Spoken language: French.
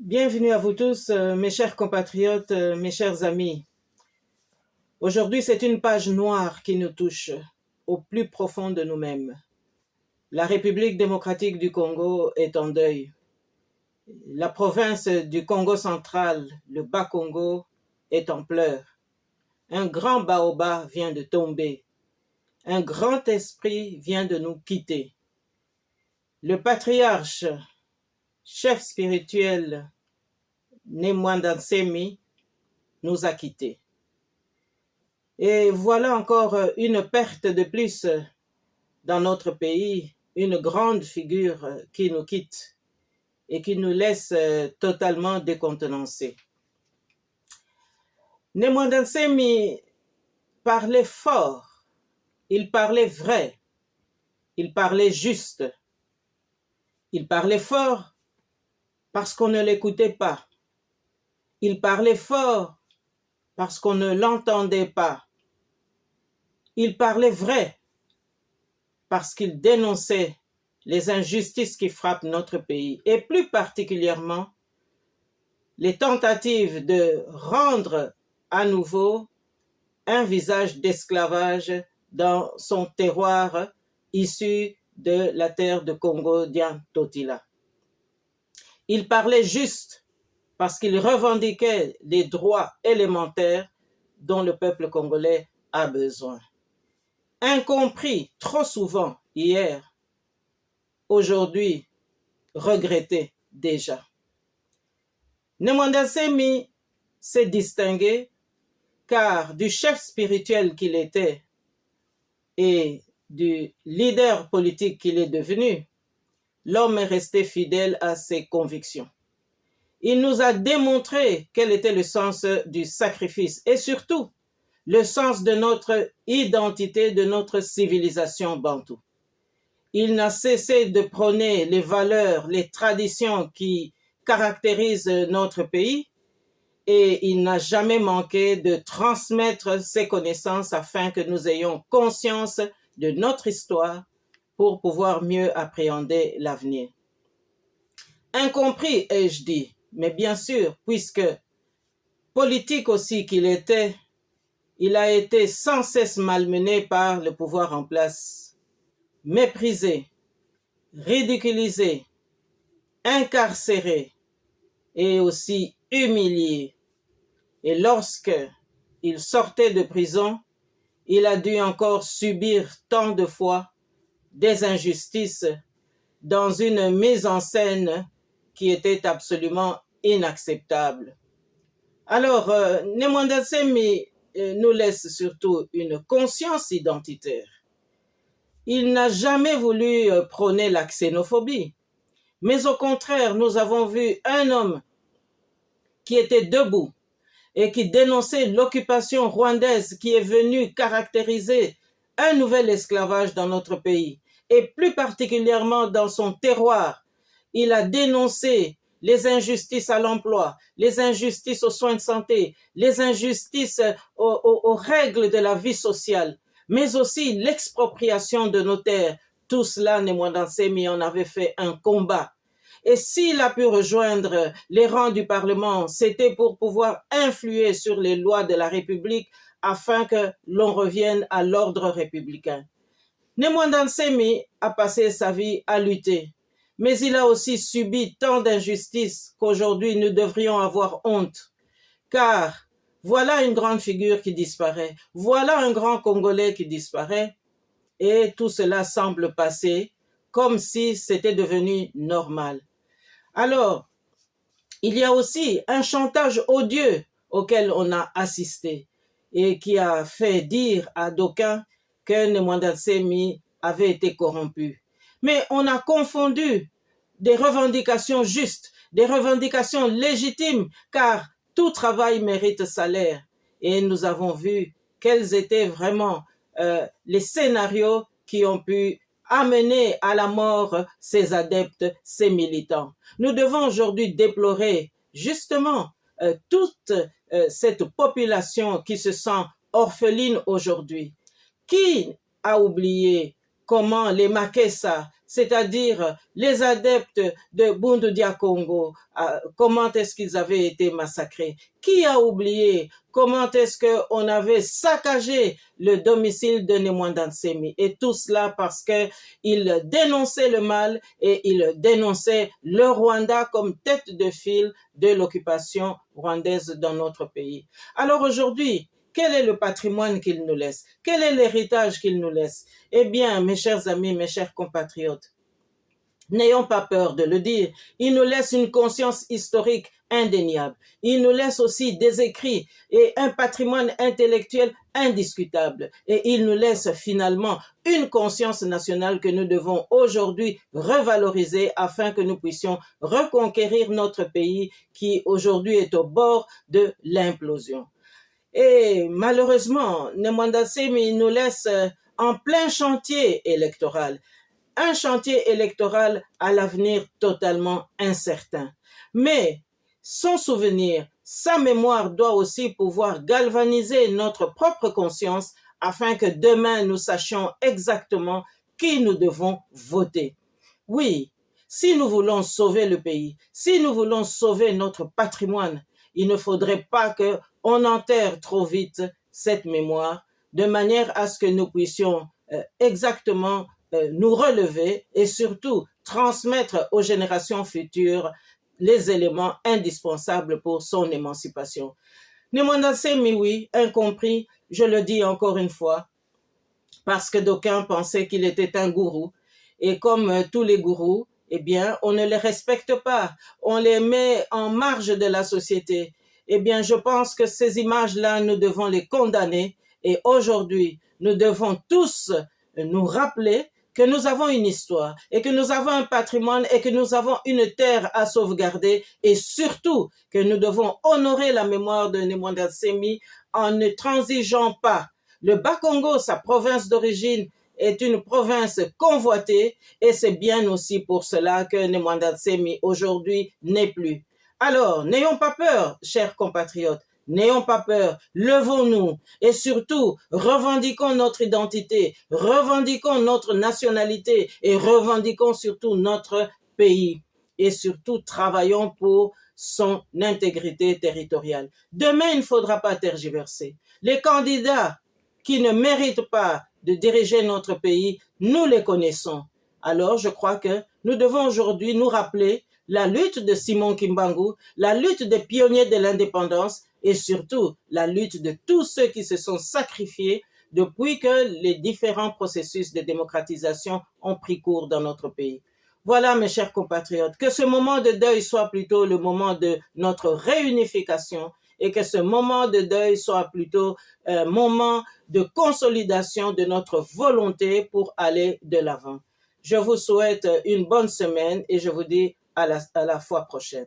Bienvenue à vous tous, mes chers compatriotes, mes chers amis. Aujourd'hui, c'est une page noire qui nous touche au plus profond de nous-mêmes. La République démocratique du Congo est en deuil. La province du Congo central, le Bas-Congo, est en pleurs. Un grand baobab vient de tomber. Un grand esprit vient de nous quitter. Le patriarche, chef spirituel, Nemwanda-Nsemi, nous a quittés. Et voilà encore une perte de plus dans notre pays, une grande figure qui nous quitte et qui nous laisse totalement décontenancés. Nemwanda-Nsemi parlait fort, il parlait vrai, il parlait juste. Il parlait fort parce qu'on ne l'écoutait pas. Il parlait fort parce qu'on ne l'entendait pas. Il parlait vrai parce qu'il dénonçait les injustices qui frappent notre pays et plus particulièrement les tentatives de rendre à nouveau un visage d'esclavage dans son terroir issu de la terre de Congo-Dian-Totila. Il parlait juste parce qu'il revendiquait les droits élémentaires dont le peuple congolais a besoin. Incompris trop souvent hier, aujourd'hui regretté déjà. Nemwanda-Nsemi s'est distingué car du chef spirituel qu'il était et du leader politique qu'il est devenu, l'homme est resté fidèle à ses convictions. Il nous a démontré quel était le sens du sacrifice et surtout le sens de notre identité, de notre civilisation bantoue. Il n'a cessé de prôner les valeurs, les traditions qui caractérisent notre pays et il n'a jamais manqué de transmettre ses connaissances afin que nous ayons conscience de notre histoire pour pouvoir mieux appréhender l'avenir. Incompris, ai-je dit, mais bien sûr, puisque politique aussi qu'il était, il a été sans cesse malmené par le pouvoir en place, méprisé, ridiculisé, incarcéré et aussi humilié. Et lorsque il sortait de prison, il a dû encore subir tant de fois des injustices dans une mise en scène qui était absolument inacceptable. Alors, Nemwanda-Nsemi nous laisse surtout une conscience identitaire. Il n'a jamais voulu prôner la xénophobie, mais au contraire, nous avons vu un homme qui était debout et qui dénonçait l'occupation rwandaise qui est venue caractériser un nouvel esclavage dans notre pays, et plus particulièrement dans son terroir. Il a dénoncé les injustices à l'emploi, les injustices aux soins de santé, les injustices aux règles de la vie sociale, mais aussi l'expropriation de nos terres. Tout cela, Nemwanda-Nsemi en avait fait un combat. Et s'il a pu rejoindre les rangs du Parlement, c'était pour pouvoir influer sur les lois de la République afin que l'on revienne à l'ordre républicain. Nemwanda-Nsemi a passé sa vie à lutter, mais il a aussi subi tant d'injustices qu'aujourd'hui nous devrions avoir honte. Car voilà une grande figure qui disparaît, voilà un grand Congolais qui disparaît, et tout cela semble passer comme si c'était devenu normal. Alors, il y a aussi un chantage odieux auquel on a assisté et qui a fait dire à d'aucuns que Nemwanda-Nsemi avait été corrompu. Mais on a confondu des revendications justes, des revendications légitimes, car tout travail mérite salaire. Et nous avons vu quels étaient vraiment les scénarios qui ont pu amener à la mort ces adeptes, ces militants. Nous devons aujourd'hui déplorer justement toute cette population qui se sent orpheline aujourd'hui. Qui a oublié comment les Makessa, c'est-à-dire les adeptes de Bundu Dia Congo, comment est-ce qu'ils avaient été massacrés? Qui a oublié comment est-ce qu'on avait saccagé le domicile de Nemwanda Nsemi? Et tout cela parce qu'il dénonçait le mal et il dénonçait le Rwanda comme tête de file de l'occupation rwandaise dans notre pays. Alors aujourd'hui, quel est le patrimoine qu'il nous laisse? Quel est l'héritage qu'il nous laisse? Eh bien, mes chers amis, mes chers compatriotes, n'ayons pas peur de le dire, il nous laisse une conscience historique indéniable. Il nous laisse aussi des écrits et un patrimoine intellectuel indiscutable. Et il nous laisse finalement une conscience nationale que nous devons aujourd'hui revaloriser afin que nous puissions reconquérir notre pays qui aujourd'hui est au bord de l'implosion. Et malheureusement, Nemwanda Nsemi nous laisse en plein chantier électoral. Un chantier électoral à l'avenir totalement incertain. Mais son souvenir, sa mémoire doit aussi pouvoir galvaniser notre propre conscience afin que demain nous sachions exactement qui nous devons voter. Oui, si nous voulons sauver le pays, si nous voulons sauver notre patrimoine, il ne faudrait pas qu'on enterre trop vite cette mémoire de manière à ce que nous puissions exactement nous relever et surtout transmettre aux générations futures les éléments indispensables pour son émancipation. Nemwanda Nsemi, oui, incompris, je le dis encore une fois, parce que d'aucuns pensaient qu'il était un gourou. Et comme tous les gourous, eh bien, on ne les respecte pas, on les met en marge de la société. Eh bien, je pense que ces images-là, nous devons les condamner. Et aujourd'hui, nous devons tous nous rappeler que nous avons une histoire et que nous avons un patrimoine et que nous avons une terre à sauvegarder et surtout que nous devons honorer la mémoire de Nemwanda Nsemi en ne transigeant pas. Le Bas-Congo, sa province d'origine, est une province convoitée et c'est bien aussi pour cela que Nemwanda Nsemi aujourd'hui n'est plus. Alors, n'ayons pas peur, chers compatriotes. N'ayons pas peur, levons-nous et surtout revendiquons notre identité, revendiquons notre nationalité et revendiquons surtout notre pays et surtout travaillons pour son intégrité territoriale. Demain, il ne faudra pas tergiverser. Les candidats qui ne méritent pas de diriger notre pays, nous les connaissons. Alors, je crois que nous devons aujourd'hui nous rappeler la lutte de Simon Kimbangu, la lutte des pionniers de l'indépendance et surtout la lutte de tous ceux qui se sont sacrifiés depuis que les différents processus de démocratisation ont pris cours dans notre pays. Voilà, mes chers compatriotes, que ce moment de deuil soit plutôt le moment de notre réunification et que ce moment de deuil soit plutôt un moment de consolidation de notre volonté pour aller de l'avant. Je vous souhaite une bonne semaine et je vous dis à la fois prochaine.